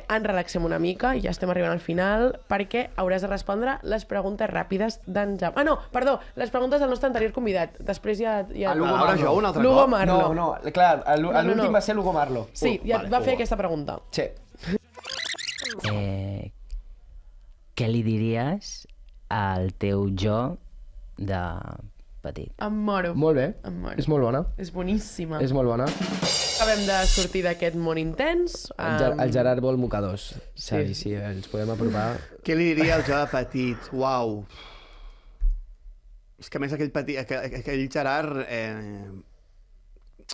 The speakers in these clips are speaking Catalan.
Ens relaxem una mica, ja estem arribant al final, perquè hauràs de respondre les preguntes ràpides d'en Jaume. No, perdó, les preguntes del nostre anterior convidat. Després ja... Ara jo un altre Lugo cop? Marlo. No, clar, l'últim va ser Lugo Marlo. Sí, ja et va fer aquesta pregunta. Sí. Què li diries al teu jo de petit? Em moro. Molt bé, Em moro. és molt bona. És boníssima. És molt bona. Acabem de sortir d'aquest món intens. El Gerard vol mocadors. Xavi, sí, ens podem apropar. Què li diria al jo de petit? Uau. És que a més aquell Gerard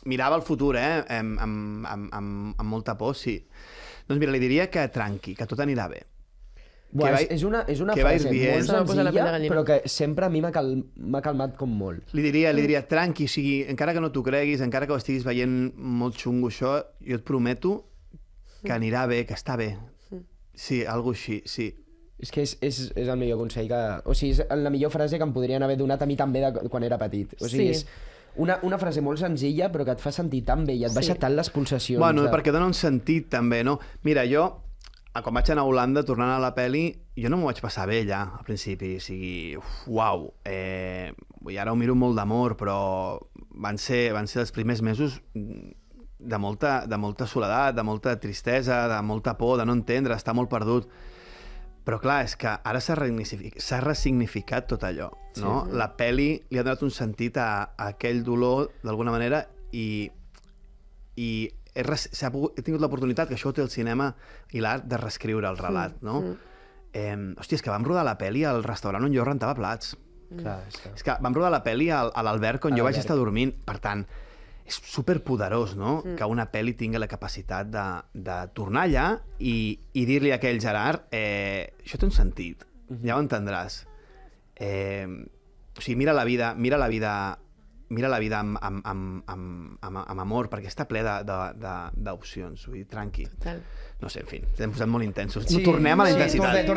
mirava el futur, amb molta por, sí. Doncs mira, li diria que tranqui, que tot anirà bé. Buah, és una que frase vais molt bien. senzilla, però que sempre a mi m'ha calmat com molt. Li diria, tranqui, o sigui, encara que no t'ho creguis, encara que ho estiguis veient molt xungo això, jo et prometo que anirà bé, que està bé. Sí, alguna així, sí. És que és el millor consell que... O sigui, és la millor frase que em podrien haver donat a mi també quan era petit. O sigui, és una frase molt senzilla, però que et fa sentir tan bé i et baixa tant les pulsacions. Bueno, perquè dona un sentit també, no? Mira, jo, quan vaig anar a Holanda, tornant a la peli, jo no m'ho vaig passar bé allà, al principi. O sigui, uau. I ara ho miro amb molt d'amor, però van ser els primers mesos de molta soledat, de molta tristesa, de molta por, de no entendre, estar molt perdut. Però clar, és que ara s'ha ressignificat tot allò, no? Sí. La peli li ha donat un sentit a aquell dolor, d'alguna manera, i he tingut l'oportunitat, que això ho té el cinema i l'art, de reescriure el relat, no? Hòstia, és que vam rodar la peli al restaurant on jo rentava plats. Clar, és que vam rodar la peli a l'alberg on jo vaig estar dormint. Per tant, és superpoderós, no? Que una pel·li tingui la capacitat de tornar allà i dir-li a aquell Gerard això té un sentit, ja ho entendràs. O sigui, mira la vida amb amor, perquè està ple d'opcions, vull dir, tranqui. Total. No sé, en fi, ens hem posat molt intensos. Sí, tornem a la intensitat.